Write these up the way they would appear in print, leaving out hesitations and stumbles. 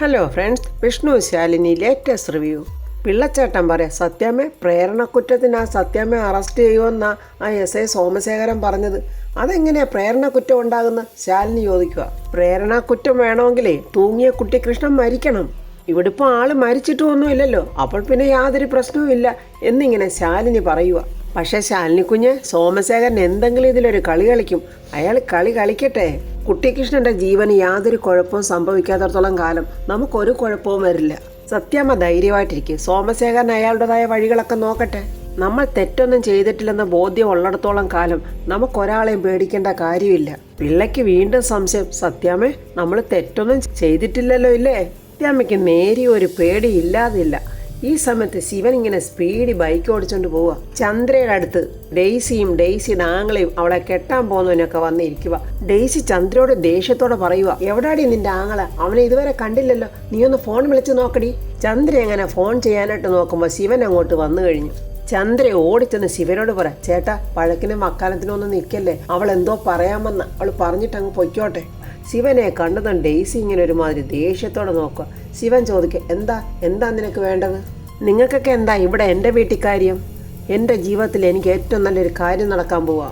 Hello friends, Vishnu Shalini latest review. പിള്ളച്ചേട്ടൻ പറയാം, സത്യമേ പ്രേരണക്കുറ്റത്തിന് ആ സത്യമേ അറസ്റ്റ് ചെയ്യുമെന്നാ ആ എസ് ഐ സോമശേഖരൻ പറഞ്ഞത്. അതെങ്ങനെയാ പ്രേരണക്കുറ്റം ഉണ്ടാകുന്ന ശാലിനി ചോദിക്കുക. പ്രേരണക്കുറ്റം വേണമെങ്കിലേ തൂങ്ങിയ കുട്ടിക്കൃഷ്ണൻ മരിക്കണം. ഇവിടെ ഇപ്പോൾ ആള് മരിച്ചിട്ടൊന്നുമില്ലല്ലോ, അപ്പോൾ പിന്നെ യാതൊരു പ്രശ്നവും ഇല്ല എന്നിങ്ങനെ ശാലിനി പറയുക. പക്ഷേ ശാലിനി കുഞ്ഞ്, സോമശേഖരൻ എന്തെങ്കിലും ഇതിലൊരു കളി കളിക്കും. അയാൾ കളി കളിക്കട്ടെ. കുട്ടിക്കൃഷ്ണന്റെ ജീവന് യാതൊരു കുഴപ്പവും സംഭവിക്കാത്തടത്തോളം കാലം നമുക്കൊരു കുഴപ്പവും വരില്ല. സത്യാമ്മ ധൈര്യമായിട്ടിരിക്കും. സോമശേഖരൻ അയാളുടേതായ വഴികളൊക്കെ നോക്കട്ടെ. നമ്മൾ തെറ്റൊന്നും ചെയ്തിട്ടില്ലെന്ന ബോധ്യം ഉള്ളിടത്തോളം കാലം നമുക്കൊരാളെയും പേടിക്കേണ്ട കാര്യമില്ല. പിള്ളയ്ക്ക് വീണ്ടും സംശയം, സത്യാമ്മേ നമ്മൾ തെറ്റൊന്നും ചെയ്തിട്ടില്ലല്ലോ ഇല്ലേ? സത്യാമ്മയ്ക്ക് നേരിയ ഒരു പേടി ഇല്ലാതില്ല. ഈ സമയത്ത് ശിവൻ ഇങ്ങനെ സ്പീഡിൽ ബൈക്ക് ഓടിച്ചോണ്ട് പോവുക. ചന്ദ്രയുടെ അടുത്ത് ഡെയ്സിയുടെ ആങ്ങളെയും അവളെ കെട്ടാൻ പോകുന്നവനൊക്കെ വന്നിരിക്കുക. ഡെയ്സി ചന്ദ്രയോട് ദേഷ്യത്തോടെ പറയുക, എവിടാടി നിന്റെ ആങ്ങള? അവനെ ഇതുവരെ കണ്ടില്ലല്ലോ, നീ ഒന്ന് ഫോൺ വിളിച്ച് നോക്കടി. ചന്ദ്ര എങ്ങനെ ഫോൺ ചെയ്യാനായിട്ട് നോക്കുമ്പോൾ ശിവൻ അങ്ങോട്ട് വന്നു കഴിഞ്ഞു. ചന്ദ്ര ഓടിച്ചെന്ന് ശിവനോട് പറ, ചേട്ടാ പഴക്കിനും വക്കാലത്തിനും ഒന്നും നിൽക്കല്ലേ, അവൾ എന്തോ പറയാമെന്ന് അവൾ പറഞ്ഞിട്ട് അങ്ങ് പൊയ്ക്കോട്ടെ. ശിവനെ കണ്ടതും ഡെയ്സി ഇങ്ങനെ ഒരുമാതിരി ദേഷ്യത്തോടെ നോക്കുക. ശിവൻ ചോദിക്കുക, എന്താ നിനക്ക് വേണ്ടത്? നിങ്ങൾക്കൊക്കെ എന്താ ഇവിടെ എൻ്റെ വീട്ടിൽ കാര്യം? എൻ്റെ ജീവിതത്തിൽ എനിക്ക് ഏറ്റവും നല്ലൊരു കാര്യം നടക്കാൻ പോവാ.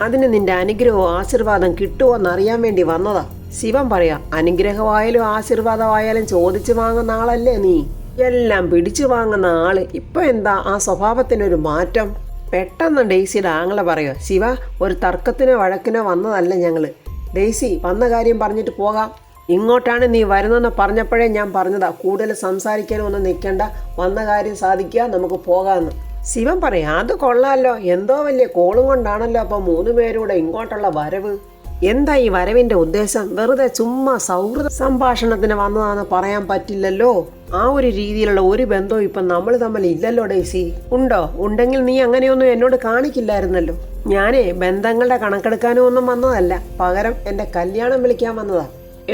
അതിന് നിന്റെ അനുഗ്രഹവും ആശീർവാദം കിട്ടുമോ എന്നറിയാൻ വേണ്ടി വന്നതാ. ശിവൻ പറയാ, അനുഗ്രഹമായാലും ആശീർവാദമായാലും ചോദിച്ചു വാങ്ങുന്ന ആളല്ലേ നീ? എല്ലാം പിടിച്ചു വാങ്ങുന്ന ആള്. ഇപ്പൊ എന്താ ആ സ്വഭാവത്തിനൊരു മാറ്റം? പെട്ടെന്ന് ഡെയ്സിയുടെ ആങ്ങളെ പറയുക, ശിവ ഒരു തർക്കത്തിനോ വഴക്കിനോ വന്നതല്ല ഞങ്ങള്. ഡെയ്സി വന്ന കാര്യം പറഞ്ഞിട്ട് പോകാം. ഇങ്ങോട്ടാണ് നീ വരുന്നെന്ന് പറഞ്ഞപ്പോഴേ ഞാൻ പറഞ്ഞതാ, കൂടുതൽ സംസാരിക്കാനും ഒന്നും നിൽക്കണ്ട, വന്ന കാര്യം സാധിക്കുക, നമുക്ക് പോകാമെന്ന്. ശിവൻ പറയാം, അത് കൊള്ളാമല്ലോ, എന്തോ വലിയ കോളും കൊണ്ടാണല്ലോ അപ്പോൾ 3 പേരൂടെ ഇങ്ങോട്ടുള്ള വരവ്. എന്താ ഈ വരവിന്റെ ഉദ്ദേശം? വെറുതെ ചുമ്മാ സൗഹൃദ സംഭാഷണത്തിന് വന്നതാണെന്ന് പറയാൻ പറ്റില്ലല്ലോ. ആ ഒരു രീതിയിലുള്ള ഒരു ബന്ധവും ഇപ്പം നമ്മൾ തമ്മിൽ ഇല്ലല്ലോ ഡെയ്സി. ഉണ്ടെങ്കിൽ നീ അങ്ങനെയൊന്നും എന്നോട് കാണിക്കില്ലായിരുന്നല്ലോ. ഞാനേ ബന്ധങ്ങളുടെ കണക്കെടുക്കാനും ഒന്നും വന്നതല്ല, പകരം എൻ്റെ കല്യാണം വിളിക്കാൻ വന്നതാ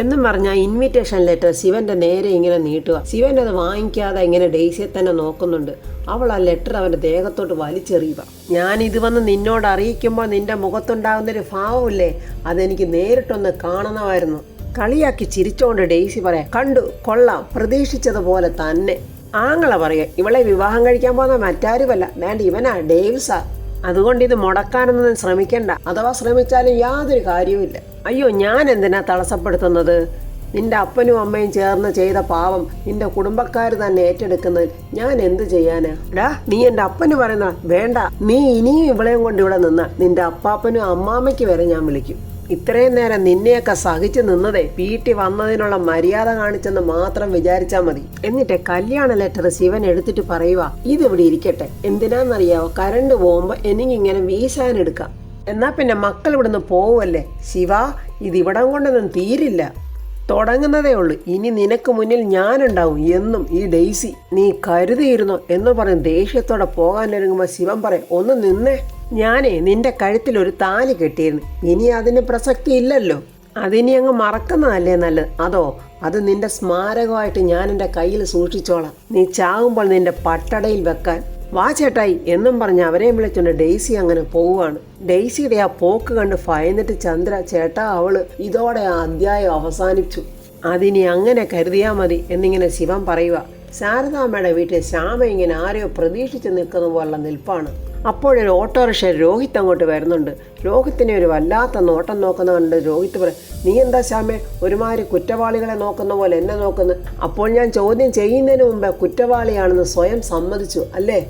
എന്നും പറഞ്ഞ ഇൻവിറ്റേഷൻ ലെറ്റർ ശിവന്റെ നേരെ ഇങ്ങനെ നീട്ടുക. ശിവൻ അത് വാങ്ങിക്കാതെ ഇങ്ങനെ ഡെയ്സിയെ തന്നെ നോക്കുന്നുണ്ട്. അവൾ ആ ലെറ്റർ അവന്റെ ദേഹത്തോട്ട് വലിച്ചെറിയുക. ഞാൻ ഇത് വന്ന് നിന്നോട് അറിയിക്കുമ്പോൾ നിന്റെ മുഖത്തുണ്ടാകുന്നൊരു ഭാവമില്ലേ, അതെനിക്ക് നേരിട്ടൊന്ന് കാണണമായിരുന്നു. കളിയാക്കി ചിരിച്ചോണ്ട് ഡെയ്സി പറയാം, കണ്ടു കൊള്ളാം, പ്രതീക്ഷിച്ചതുപോലെ തന്നെ. ആങ്ങളെ പറയാ, ഇവളെ വിവാഹം കഴിക്കാൻ പോകുന്ന മറ്റാരുമല്ല, വേണ്ട ഇവനാ, ഡേവിസാ. അതുകൊണ്ട് ഇത് മുടക്കാനൊന്നും ശ്രമിക്കണ്ട, അഥവാ ശ്രമിച്ചാലും യാതൊരു കാര്യവുമില്ല. അയ്യോ, ഞാൻ എന്തിനാ തടസ്സപ്പെടുത്തുന്നത്? നിന്റെ അപ്പനും അമ്മയും ചേർന്ന് ചെയ്ത പാവം നിന്റെ കുടുംബക്കാർ തന്നെ ഏറ്റെടുക്കുന്നത് ഞാൻ എന്ത് ചെയ്യാനാ? നീ എൻ്റെ അപ്പന് പറയുന്ന വേണ്ട, നീ ഇനിയും ഇവളെയും കൊണ്ട് ഇവിടെ നിന്ന നിന്റെ അപ്പാപ്പനും അമ്മാമ്മയ്ക്ക് വരെ ഞാൻ വിളിക്കും. ഇത്രയും നേരം നിന്നെയൊക്കെ സഹിച്ചു നിന്നതേ വീട്ടിൽ വന്നതിനുള്ള മര്യാദ കാണിച്ചെന്ന് മാത്രം വിചാരിച്ചാൽ മതി. എന്നിട്ട് കല്യാണ ലെറ്റർ ശിവൻ എടുത്തിട്ട് പറയുക, ഇതിവിടെ ഇരിക്കട്ടെ. എന്തിനാന്നറിയാവോ? കറണ്ട് പോകുമ്പോ എനിക്കിങ്ങനെ വീശാനെടുക്കാം. എന്നാ പിന്നെ മക്കൾ ഇവിടുന്ന് പോവല്ലേ. ശിവ, ഇതിവിടം കൊണ്ടൊന്നും തീരില്ല, തുടങ്ങുന്നതേ ഉള്ളൂ. ഇനി നിനക്ക് മുന്നിൽ ഞാനുണ്ടാവും എന്നും ഈ ഡെയ്സി, നീ കരുതിയിരുന്നോ എന്ന് പറഞ്ഞ് ദേഷ്യത്തോടെ പോകാനൊരുങ്ങുമ്പോൾ ശിവൻ പറയും, ഒന്ന് നിന്നേ, ഞാനേ നിന്റെ കഴുത്തിൽ ഒരു താലി കെട്ടിയിരുന്നു, ഇനി അതിന് പ്രസക്തി ഇല്ലല്ലോ, അതിനി അങ്ങ് മറക്കുന്നതല്ലേ നല്ലത്. അതോ അത് നിന്റെ സ്മാരകമായിട്ട് ഞാൻ എൻ്റെ കയ്യിൽ സൂക്ഷിച്ചോളാം, നീ ചാകുമ്പോൾ നിന്റെ പട്ടടയിൽ വെക്കാൻ. വാ ചേട്ടായി എന്നും പറഞ്ഞ് അവരെയും വിളിച്ചുകൊണ്ട് ഡെയ്സി അങ്ങനെ പോവുകയാണ്. ഡെയ്സിയുടെ ആ പോക്ക് കണ്ട് ഭയന്നിട്ട് ചന്ദ്ര, ചേട്ടാ അവള് ഇതോടെ ആ അധ്യായം അവസാനിച്ചു, അതിനി അങ്ങനെ കരുതിയാൽ മതി എന്നിങ്ങനെ ശിവൻ പറയുക. ശാരദാമ്മയുടെ വീട്ടിൽ ശ്യാമ ഇങ്ങനെ ആരെയോ പ്രതീക്ഷിച്ച് നിൽക്കുന്ന പോലുള്ള നിൽപ്പാണ്. അപ്പോഴൊരു ഓട്ടോറിക്ഷ രോഹിത് അങ്ങോട്ട് വരുന്നുണ്ട്. രോഹിത്തിനെ ഒരു വല്ലാത്ത നോട്ടം നോക്കുന്ന കണ്ട് രോഹിത് പറയും, നീ എന്താ ശ്യാമേ ഒരുമാതിരി കുറ്റവാളികളെ നോക്കുന്ന പോലെ എന്നെ നോക്കുന്നു? അപ്പോൾ ഞാൻ ചോദ്യം ചെയ്യുന്നതിന് മുമ്പേ കുറ്റവാളിയാണെന്ന് സ്വയം സമ്മതിച്ചു അല്ലേ?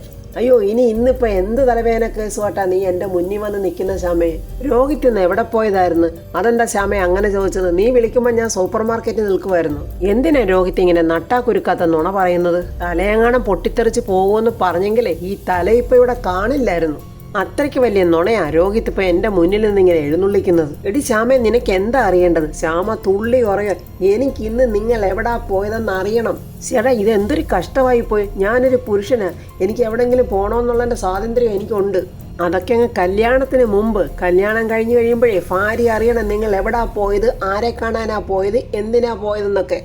അയ്യോ, ഇന്നിപ്പോൾ എന്ത് തലവേദന കേസുമായിട്ടാ നീ എൻ്റെ മുന്നിൽ വന്ന് നിൽക്കുന്ന ശ്യാമേ? രോഹിത് ഇന്ന് എവിടെ പോയതായിരുന്നു? അതെന്താ ശ്യാമേ അങ്ങനെ ചോദിച്ചത്? നീ വിളിക്കുമ്പോൾ ഞാൻ സൂപ്പർ മാർക്കറ്റിൽ നിൽക്കുമായിരുന്നു. എന്തിനാ രോഹിത് ഇങ്ങനെ നട്ടാക്കുരുക്കാത്ത നുണ പറയുന്നത്? തലയെങ്ങാനും പൊട്ടിത്തെറിച്ച് പോകുമെന്ന് പറഞ്ഞെങ്കിലേ ഈ തല ഇപ്പം ഇവിടെ കാണില്ലായിരുന്നു. അത്രയ്ക്ക് വലിയ നുണയാ രോഹിത് ഇപ്പൊ എന്റെ മുന്നിൽ നിന്ന് ഇങ്ങനെ എഴുന്നള്ളിക്കുന്നത്. എടി ശ്യാമേ, നിനക്ക് എന്താ അറിയേണ്ടത്? ശ്യാമ തുള്ളി കുറയോ, എനിക്ക് ഇന്ന് നിങ്ങൾ എവിടാ പോയതെന്ന് അറിയണം. ചേട്ടാ, ഇതെന്തൊരു കഷ്ടമായി പോയി. ഞാനൊരു പുരുഷന്, എനിക്ക് എവിടെങ്കിലും പോകണമെന്നുള്ളതിന്റെ സ്വാതന്ത്ര്യം എനിക്കുണ്ട്. അതൊക്കെ അങ്ങ് കല്യാണത്തിന് മുമ്പ്. കല്യാണം കഴിഞ്ഞ് കഴിയുമ്പോഴേ ഭാര്യ അറിയണം നിങ്ങൾ എവിടാ പോയത്, ആരെ കാണാനാ പോയത്, എന്തിനാ പോയതെന്നൊക്കെ.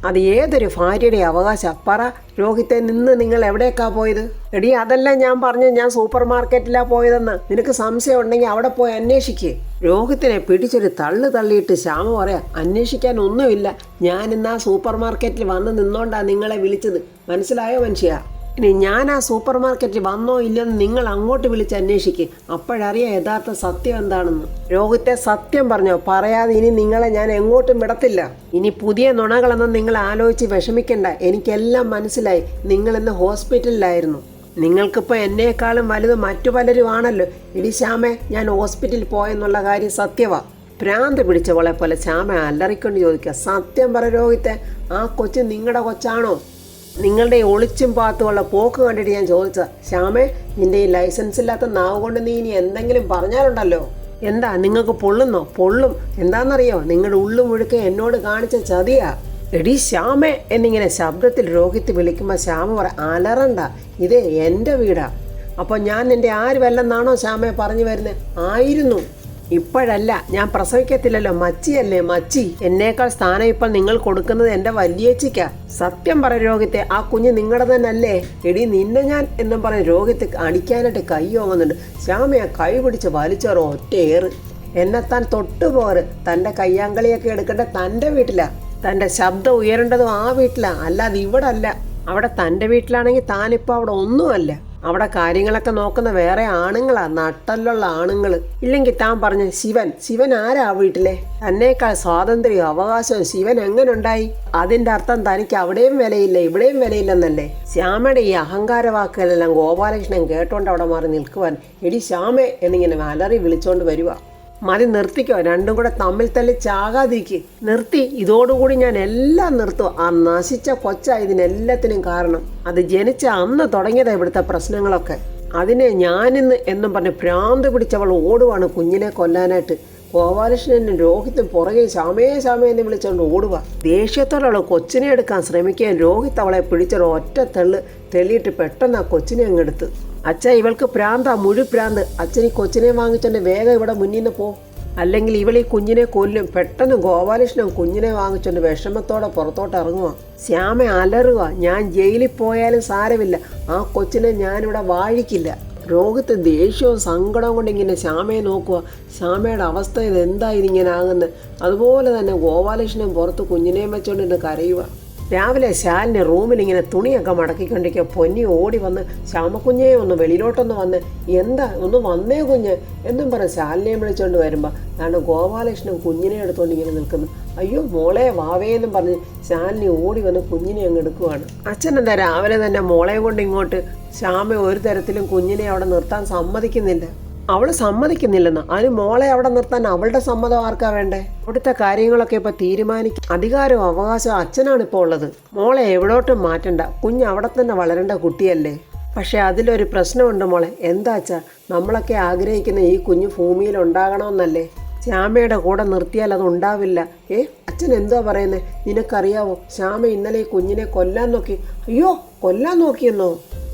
അത് ഏതൊരു ഭാര്യയുടെ അവകാശം? പറ രോഹിത്തെ, നിന്ന് നിങ്ങൾ എവിടേക്കാ പോയത്? എടി അതല്ല ഞാൻ പറഞ്ഞു, ഞാൻ സൂപ്പർ മാർക്കറ്റിലാ പോയതെന്ന്. നിനക്ക് സംശയം ഉണ്ടെങ്കിൽ അവിടെ പോയി അന്വേഷിക്ക്. രോഹിത്തിനെ പിടിച്ചൊരു തള്ളിയിട്ട് ശ്യാമ പറയാ, അന്വേഷിക്കാൻ ഒന്നുമില്ല, ഞാൻ ഇന്ന് ആ സൂപ്പർ മാർക്കറ്റിൽ വന്ന് നിന്നോണ്ടാ നിങ്ങളെ വിളിച്ചത്. മനസ്സിലായോ മനുഷ്യ? ഇനി ഞാൻ ആ സൂപ്പർ മാർക്കറ്റിൽ വന്നോ ഇല്ലെന്ന് നിങ്ങൾ അങ്ങോട്ട് വിളിച്ച് അന്വേഷിക്ക്. അപ്പോഴറിയാം യഥാർത്ഥ സത്യം എന്താണെന്ന്. രോഹിത്തെ സത്യം പറഞ്ഞോ? പറയാതെ ഇനി നിങ്ങളെ ഞാൻ എങ്ങോട്ടും വിടത്തില്ല. ഇനി പുതിയ നുണകളൊന്നും നിങ്ങൾ ആലോചിച്ച് വിഷമിക്കണ്ട. എനിക്കെല്ലാം മനസ്സിലായി. നിങ്ങളിന്ന് ഹോസ്പിറ്റലിലായിരുന്നു. നിങ്ങൾക്കിപ്പോൾ എന്നേക്കാളും വലുത് മറ്റു പലരുമാണല്ലോ. ഇടി ശ്യാമേ, ഞാൻ ഹോസ്പിറ്റലിൽ പോയെന്നുള്ള കാര്യം സത്യവാ. ഭ്രാന്ത് പിടിച്ചവളെ പോലെ ശ്യാമ അല്ലറിക്കൊണ്ട് ചോദിക്കുക, സത്യം പറ രോഹിത്തെ, ആ കൊച്ച് നിങ്ങളുടെ കൊച്ചാണോ? നിങ്ങളുടെ ഒളിച്ചും പാത്തുമുള്ള പോക്ക് കണ്ടിട്ട് ഞാൻ ചോദിച്ചതാ. ശ്യാമേ, നിന്റെ ഈ ലൈസൻസ് ഇല്ലാത്ത നാവ് കൊണ്ട് നീ ഇനി എന്തെങ്കിലും പറഞ്ഞാലുണ്ടല്ലോ. എന്താ നിങ്ങൾക്ക് പൊള്ളുന്നോ? പൊള്ളും. എന്താണെന്നറിയോ? നിങ്ങളുടെ ഉള്ളു മുഴുക്കെ എന്നോട് കാണിച്ച ചതിയാ. എടി ശ്യാമേ എന്നിങ്ങനെ ശബ്ദത്തിൽ രോഹിത്ത് വിളിക്കുമ്പോൾ ശ്യാമ പറ, അലറണ്ട, ഇതേ എൻ്റെ വീടാ. അപ്പോൾ ഞാൻ നിന്റെ ആരുമല്ലെന്നാണോ ശ്യാമയെ പറഞ്ഞു വരുന്നത്? ആയിരുന്നു. ഇപ്പോഴല്ല, ഞാൻ പ്രസവിക്കത്തില്ലല്ലോ, മച്ചിയല്ലേ മച്ചി. എന്നേക്കാൾ സ്ഥാനം ഇപ്പോൾ നിങ്ങൾ കൊടുക്കുന്നത് എൻ്റെ വലിയേച്ചിക്കാ. സത്യം പറ രോഹിത്തെ, ആ കുഞ്ഞ് നിങ്ങളുടെ തന്നെ അല്ലേ? എടി നിന്നെ ഞാൻ എന്നും പറഞ്ഞ് രോഹിത്ത് അടിക്കാനായിട്ട് കൈ ഓങ്ങുന്നുണ്ട്. ശ്യാമയെ കൈ പിടിച്ച് വലിച്ചോറോ ഒറ്റയേറ്. എന്നെത്താൻ തൊട്ടുപോറ്. തൻ്റെ കയ്യാങ്കളിയൊക്കെ എടുക്കേണ്ട തൻ്റെ വീട്ടിലാ. തൻ്റെ ശബ്ദം ഉയരേണ്ടതും ആ വീട്ടിലാ, അല്ലാതെ ഇവിടെ അല്ല. അവിടെ തൻ്റെ വീട്ടിലാണെങ്കിൽ താനിപ്പോൾ അവിടെ ഒന്നുമല്ല. അവിടെ കാര്യങ്ങളൊക്കെ നോക്കുന്ന വേറെ ആണുങ്ങളാ, നട്ടലുള്ള ആണുങ്ങൾ. ഇല്ലെങ്കിൽ താൻ പറഞ്ഞ ശിവൻ ആരാ വീട്ടിലെ? തന്നേക്കാൾ സ്വാതന്ത്ര്യവും അവകാശവും ശിവൻ എങ്ങനെ ഉണ്ടായി? അതിൻ്റെ അർത്ഥം തനിക്ക് അവിടെയും വിലയില്ല ഇവിടെയും വിലയില്ലെന്നല്ലേ? ശ്യാമയുടെ ഈ അഹങ്കാര വാക്കുകളെല്ലാം ഗോപാലകൃഷ്ണൻ കേട്ടോണ്ട് അവിടെ മാറി നിൽക്കുവാൻ, എടി ശ്യാമേ എന്നിങ്ങനെ അലറി വിളിച്ചോണ്ട് വരുക. മതി, നിർത്തിക്കോ. രണ്ടും കൂടെ തമ്മിൽ തല്ലി ചാകാതിരിക്കുക. നിർത്തി. ഇതോടുകൂടി ഞാൻ എല്ലാം നിർത്തുക. ആ നശിച്ച കൊച്ചാ ഇതിനെല്ലാത്തിനും കാരണം. അത് ജനിച്ച അന്ന് തുടങ്ങിയതാ ഇവിടുത്തെ പ്രശ്നങ്ങളൊക്കെ. അതിനെ ഞാനിന്ന് എന്നും പറഞ്ഞ് ഭ്രാന്ത് പിടിച്ചവൾ ഓടുവാണ് കുഞ്ഞിനെ കൊല്ലാനായിട്ട്. ഗോപാലകൃഷ്ണനും രോഹിത്തും പുറകെ ശ്യാമേ എന്ന് വിളിച്ചുകൊണ്ട് ഓടുക. ദേഷ്യത്തോടെ കൊച്ചിനെ എടുക്കാൻ ശ്രമിക്കുകയും രോഹിത്ത് അവളെ പിടിച്ചൊരു ഒറ്റ തെള്ളിയിട്ട് പെട്ടെന്ന് ആ കൊച്ചിനെ അങ്ങെടുത്ത്. അച്ഛ, ഇവൾക്ക് പ്രാന്താ, മുഴുപ്രാന്ത്. അച്ഛൻ ഈ കൊച്ചിനെ വാങ്ങിച്ചോണ്ട് വേഗം ഇവിടെ മുന്നിൽ നിന്ന് പോ, അല്ലെങ്കിൽ ഇവൾ ഈ കുഞ്ഞിനെ കൊല്ലും. പെട്ടെന്ന് ഗോപാലകൃഷ്ണൻ കുഞ്ഞിനെ വാങ്ങിച്ചോണ്ട് വിഷമത്തോടെ പുറത്തോട്ട് ഇറങ്ങുക. ശ്യാമ അലറുക, ഞാൻ ജയിലിൽ പോയാലും സാരമില്ല, ആ കൊച്ചിനെ ഞാനിവിടെ വാഴിക്കില്ല. രോഹിത്ത് ദേഷ്യവും സങ്കടവും കൊണ്ട് ഇങ്ങനെ ശ്യാമയെ നോക്കുക. ശ്യാമയുടെ അവസ്ഥ ഇതെന്താ ഇതിങ്ങനെ ആകുന്നത്? അതുപോലെ തന്നെ ഗോപാലകൃഷ്ണൻ പുറത്ത് കുഞ്ഞിനെയും വെച്ചോണ്ട് കരയുക. രാവിലെ ശാലിന് റൂമിൽ ഇങ്ങനെ തുണിയൊക്കെ മടക്കിക്കൊണ്ടിരിക്കുക. പൊന്നി ഓടി വന്ന്, ശ്യാമക്കുഞ്ഞെ ഒന്ന് വെളിയിലോട്ടൊന്ന് വന്ന്, എന്താ ഒന്ന് വന്നേ കുഞ്ഞ് എന്നും പറഞ്ഞ് ശാലിനെയും വിളിച്ചോണ്ട് വരുമ്പോൾ അതാണ് ഗോപാലകൃഷ്ണൻ കുഞ്ഞിനെ എടുത്തുകൊണ്ട് ഇങ്ങനെ നിൽക്കുന്നു. അയ്യോ മോളെ വാവേന്നും പറഞ്ഞ് ശാലിനി ഓടി വന്ന് കുഞ്ഞിനെ അങ്ങ് എടുക്കുവാണ്. അച്ഛൻ എന്താ രാവിലെ തന്നെ മോളെ കൊണ്ട് ഇങ്ങോട്ട്? ശ്യാമ ഒരു തരത്തിലും കുഞ്ഞിനെ അവിടെ നിർത്താൻ സമ്മതിക്കുന്നില്ല. അവൾ സമ്മതിക്കുന്നില്ലെന്ന്. അതിന് മോളെ അവിടെ നിർത്താൻ അവളുടെ സമ്മതം ആർക്കാ വേണ്ടേ? അവിടുത്തെ കാര്യങ്ങളൊക്കെ ഇപ്പൊ തീരുമാനിക്കും അധികാരവും അവകാശവും അച്ഛനാണ് ഇപ്പോൾ ഉള്ളത്. മോളെ എവിടോട്ടും മാറ്റണ്ട, കുഞ്ഞ് അവിടെ തന്നെ വളരേണ്ട കുട്ടിയല്ലേ. പക്ഷെ അതിലൊരു പ്രശ്നമുണ്ട് മോളെ. എന്താ അച്ഛാ? നമ്മളൊക്കെ ആഗ്രഹിക്കുന്ന ഈ കുഞ്ഞ് ഭൂമിയിൽ ഉണ്ടാകണമെന്നല്ലേ? ശ്യാമയുടെ കൂടെ നിർത്തിയാൽ അത് ഉണ്ടാവില്ല. അച്ഛൻ എന്തോ പറയുന്നത്? നിനക്കറിയാവോ, ശ്യാമ ഇന്നലെ ഈ കുഞ്ഞിനെ കൊല്ലാൻ നോക്കി. അയ്യോ, കൊല്ലാൻ നോക്കിയെന്നോ?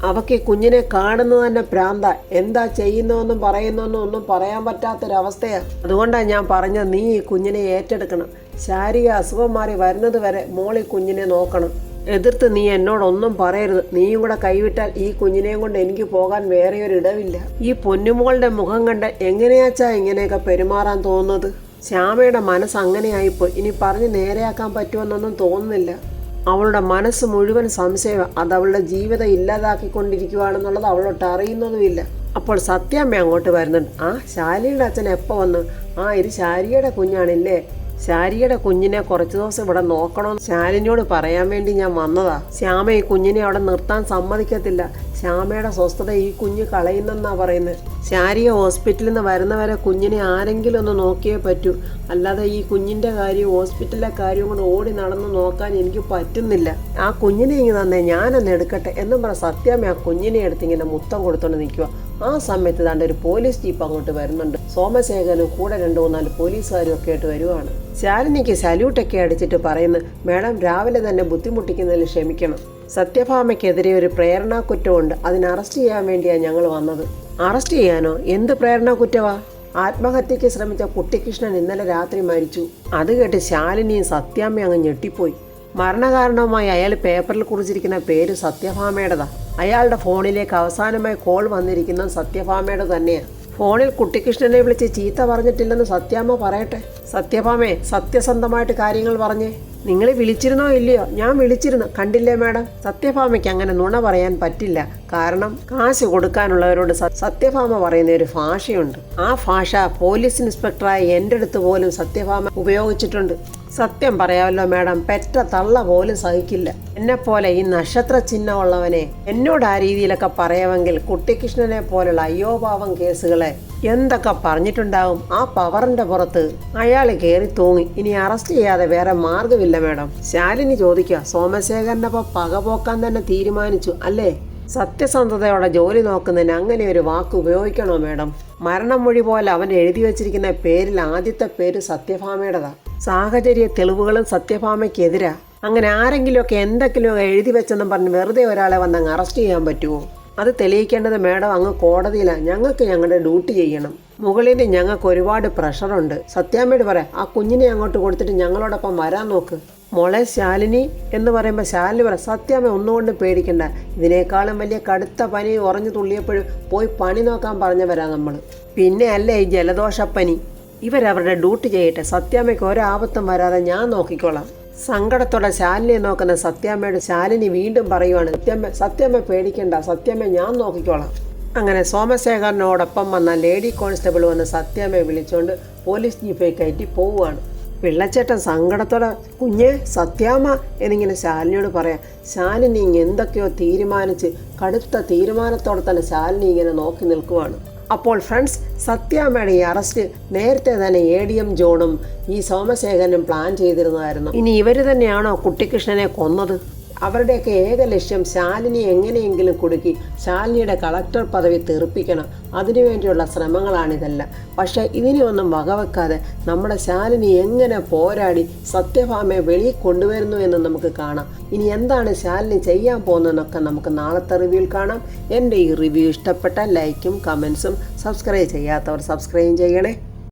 അവക്ക് ഈ കുഞ്ഞിനെ കാണുന്നത് തന്നെ പ്രാന്ത. എന്താ ചെയ്യുന്നതെന്നും പറയുന്നതെന്നും ഒന്നും പറയാൻ പറ്റാത്തൊരവസ്ഥയാണ്. അതുകൊണ്ടാണ് ഞാൻ പറഞ്ഞത്, നീ ഈ കുഞ്ഞിനെ ഏറ്റെടുക്കണം. ശാരീരിക അസുഖം മാറി വരുന്നത് വരെ മോളി കുഞ്ഞിനെ നോക്കണം. എതിർത്ത് നീ എന്നോടൊന്നും പറയരുത്. നീയും കൂടെ കൈവിട്ടാൽ ഈ കുഞ്ഞിനെയും കൊണ്ട് എനിക്ക് പോകാൻ വേറെ ഒരു ഇടവില്ല. ഈ പൊന്നുമോളുടെ മുഖം കണ്ട് എങ്ങനെയാച്ചാ ഇങ്ങനെയൊക്കെ പെരുമാറാൻ തോന്നുന്നത്? ശ്യാമയുടെ മനസ്സ് അങ്ങനെയായിപ്പോയി. ഇനി പറഞ്ഞ് നേരെയാക്കാൻ പറ്റുമെന്നൊന്നും തോന്നുന്നില്ല. അവളുടെ മനസ്സ് മുഴുവൻ സംശയമാണ്. അത് അവളുടെ ജീവിതം ഇല്ലാതാക്കിക്കൊണ്ടിരിക്കുകയാണെന്നുള്ളത് അവളോട്ട് അറിയുന്നതുമില്ല. അപ്പോൾ സത്യാമ്മ അങ്ങോട്ട് വരുന്നുണ്ട്. ആ ശാലിയുടെ അച്ഛൻ എപ്പോൾ വന്നു? ഇത് ശാരിയുടെ കുഞ്ഞാണില്ലേ? ശാരിയുടെ കുഞ്ഞിനെ കുറച്ച് ദിവസം ഇവിടെ നോക്കണമെന്ന് ശാലിനിയോട് പറയാൻ വേണ്ടി ഞാൻ വന്നതാ. ശ്യാമ ഈ കുഞ്ഞിനെ അവിടെ നിർത്താൻ സമ്മതിക്കത്തില്ല. ശ്യാമയുടെ സ്വസ്ഥത ഈ കുഞ്ഞ് കളയുന്നെന്നാ പറയുന്നത്. ശാരിയെ ഹോസ്പിറ്റലിൽ നിന്ന് വരുന്നവരെ കുഞ്ഞിനെ ആരെങ്കിലും ഒന്ന് നോക്കിയേ പറ്റൂ. അല്ലാതെ ഈ കുഞ്ഞിൻ്റെ കാര്യവും ഹോസ്പിറ്റലിലെ കാര്യവും കൊണ്ട് ഓടി നടന്ന് നോക്കാൻ എനിക്ക് പറ്റുന്നില്ല. ആ കുഞ്ഞിനെ ഇങ്ങനെ തന്നെ ഞാനൊന്ന് എടുക്കട്ടെ എന്നും പറ സത്യാമ്മ ആ കുഞ്ഞിനെ എടുത്ത് ഇങ്ങനെ മുത്തം കൊടുത്തോണ്ട് നിൽക്കുക. ആ സമയത്ത് ദാണ്ട് ഒരു പോലീസ് ജീപ്പ് അങ്ങോട്ട് വരുന്നുണ്ട്. സോമശേഖരനും കൂടെ 2-3 പോലീസുകാരും ഒക്കെ ആയിട്ട് വരുവാണ്. ശാലിനിക്ക് സല്യൂട്ടൊക്കെ അടിച്ചിട്ട് പറയുന്നു, മേഡം രാവിലെ തന്നെ ബുദ്ധിമുട്ടിക്കുന്നതിൽ ക്ഷമിക്കണം. സത്യഭാമയ്ക്കെതിരെ ഒരു പ്രേരണാ കുറ്റമുണ്ട്. അതിന് അറസ്റ്റ് ചെയ്യാൻ വേണ്ടിയാണ് ഞങ്ങൾ വന്നത്. അറസ്റ്റ് ചെയ്യാനോ? എന്ത് പ്രേരണാ കുറ്റവാ? ആത്മഹത്യക്ക് ശ്രമിച്ച കുട്ടിക്കൃഷ്ണൻ ഇന്നലെ രാത്രി മരിച്ചു. അത് കേട്ട് ശാലിനിയും സത്യാമ്മ അങ്ങ് ഞെട്ടിപ്പോയി. മരണകാരണവുമായി അയാൾ പേപ്പറിൽ കുറിച്ചിരിക്കുന്ന പേര് സത്യഭാമയുടേതാ. അയാളുടെ ഫോണിലേക്ക് അവസാനമായി കോൾ വന്നിരിക്കുന്നത് സത്യഭാമയുടെ തന്നെയാണ്. ഫോണിൽ കുട്ടിക്കൃഷ്ണനെ വിളിച്ച് ചീത്ത പറഞ്ഞിട്ടില്ലെന്ന് സത്യാമ്മ പറയട്ടെ. സത്യഭാമേ, സത്യസന്ധമായിട്ട് കാര്യങ്ങൾ പറഞ്ഞേ. നിങ്ങൾ വിളിച്ചിരുന്നോ ഇല്ലയോ? ഞാൻ വിളിച്ചിരുന്നു. കണ്ടില്ലേ മാഡം? സത്യഭാമയ്ക്ക് അങ്ങനെ നുണ പറയാൻ പറ്റില്ല. കാരണം കാശ് കൊടുക്കാനുള്ളവരോട് സത്യഭാമ പറയുന്ന ഒരു ഭാഷയുണ്ട്. ആ ഭാഷ പോലീസ് ഇൻസ്പെക്ടറായ എൻ്റെ അടുത്ത് പോലും സത്യഭാമ ഉപയോഗിച്ചിട്ടുണ്ട്. സത്യം പറയാമല്ലോ മാഡം, പെറ്റ തള്ള പോലും സഹിക്കില്ല. എന്നെപ്പോലെ ഈ നക്ഷത്ര ചിഹ്നമുള്ളവനെ എന്നോട് ആ രീതിയിലൊക്കെ പറയാമെങ്കിൽ കുട്ടിക്കൃഷ്ണനെ പോലുള്ള അയ്യോപാവം കേസുകളെ എന്തൊക്കെ പറഞ്ഞിട്ടുണ്ടാവും. ആ പവറിന്റെ പുറത്ത് അയാൾ കയറി തൂങ്ങി. ഇനി അറസ്റ്റ് ചെയ്യാതെ വേറെ മാർഗമില്ല മാഡം. ശാലിനി ചോദിക്കുക, സോമശേഖരനൊപ്പം പകപോക്കാൻ തന്നെ തീരുമാനിച്ചു അല്ലേ? സത്യസന്ധതയോടെ ജോലി നോക്കുന്നതിന് അങ്ങനെ ഒരു വാക്ക് ഉപയോഗിക്കണോ മാഡം? മരണം മൊഴി പോലെ അവൻ എഴുതി വച്ചിരിക്കുന്ന പേരിൽ ആദ്യത്തെ പേര് സത്യഭാമയുടേതാ. സാഹചര്യ തെളിവുകളും സത്യഭാമയ്ക്കെതിരാ. അങ്ങനെ ആരെങ്കിലുമൊക്കെ എന്തെങ്കിലുമൊക്കെ എഴുതി വെച്ചെന്നും പറഞ്ഞ് വെറുതെ ഒരാളെ വന്ന് അങ്ങ് അറസ്റ്റ് ചെയ്യാൻ പറ്റുമോ? അത് തെളിയിക്കേണ്ടത് മാഡം അങ്ങ് കോടതിയിലാണ്. ഞങ്ങൾക്ക് ഞങ്ങളുടെ ഡ്യൂട്ടി ചെയ്യണം. മുകളിൽ ഞങ്ങൾക്ക് ഒരുപാട് പ്രഷറുണ്ട്. സത്യാമ്മയോട് പറയാം, ആ കുഞ്ഞിനെ അങ്ങോട്ട് കൊടുത്തിട്ട് ഞങ്ങളോടൊപ്പം വരാൻ നോക്ക്. മോളെ ശാലിനി എന്ന് പറയുമ്പോൾ ശാലിനി പറയാം, സത്യാമ്മ ഒന്നുകൊണ്ടും പേടിക്കണ്ട. ഇതിനേക്കാളും വലിയ കടുത്ത പനി ഉറഞ്ഞു തുള്ളിയപ്പോഴും പോയി പണി നോക്കാൻ പറഞ്ഞവരാ നമ്മൾ. പിന്നെ അല്ലേ ഈ ജലദോഷപ്പനി. ഇവരവരുടെ ഡ്യൂട്ടി ചെയ്യട്ടെ. സത്യാമ്മയ്ക്ക് ഒരാപത്തും വരാതെ ഞാൻ നോക്കിക്കോളാം. സങ്കടത്തോടെ ശാലിനിയെ നോക്കുന്ന സത്യാമ്മയോട് ശാലിനി വീണ്ടും പറയുവാണ്, സത്യാമ്മ പേടിക്കണ്ട, സത്യാമ്മ ഞാൻ നോക്കിക്കോളാം. അങ്ങനെ സോമശേഖരനോടൊപ്പം വന്ന ലേഡി കോൺസ്റ്റബിൾ വന്ന് സത്യാമ്മയെ വിളിച്ചുകൊണ്ട് പോലീസ് ജീപ്പിൽ കയറ്റി പോവുകയാണ്. പിള്ളച്ചേട്ടൻ സങ്കടത്തോടെ, കുഞ്ഞെ സത്യാമ്മ എന്നിങ്ങനെ ശാലിനിയോട് പറയാം. ശാലിനി എന്തൊക്കെയോ തീരുമാനിച്ച് കടുത്ത തീരുമാനത്തോടെ തന്നെ ശാലിനി ഇങ്ങനെ നോക്കി നിൽക്കുവാണ്. അപ്പോൾ ഫ്രണ്ട്സ്, സത്യാമ്മയുടെ ഈ അറസ്റ്റ് നേരത്തെ തന്നെ ADM ജോണും ഈ സോമശേഖരനും പ്ലാൻ ചെയ്തിരുന്നതായിരുന്നു. ഇനി ഇവർ തന്നെയാണോ കുട്ടിക്കൃഷ്ണനെ കൊന്നത്? അവരുടെയൊക്കെ ഏക ലക്ഷ്യം ശാലിനി എങ്ങനെയെങ്കിലും കുടുക്കി ശാലിനിയുടെ കളക്ടർ പദവി തെറിപ്പിക്കണം. അതിനുവേണ്ടിയുള്ള ശ്രമങ്ങളാണിതെല്ലാം. പക്ഷേ ഇതിനെയൊന്നും വകവെക്കാതെ നമ്മുടെ ശാലിനി എങ്ങനെ പോരാടി സത്യഭാമയെ വെളിയിൽ കൊണ്ടുവരുന്നു എന്ന് നമുക്ക് കാണാം. ഇനി എന്താണ് ശാലിനി ചെയ്യാൻ പോകുന്നതെന്നൊക്കെ നമുക്ക് നാളത്തെ റിവ്യൂവിൽ കാണാം. എൻ്റെ ഈ റിവ്യൂ ഇഷ്ടപ്പെട്ടാൽ ലൈക്കും കമൻസും, സബ്സ്ക്രൈബ് ചെയ്യാത്തവർ സബ്സ്ക്രൈബ് ചെയ്യണേ.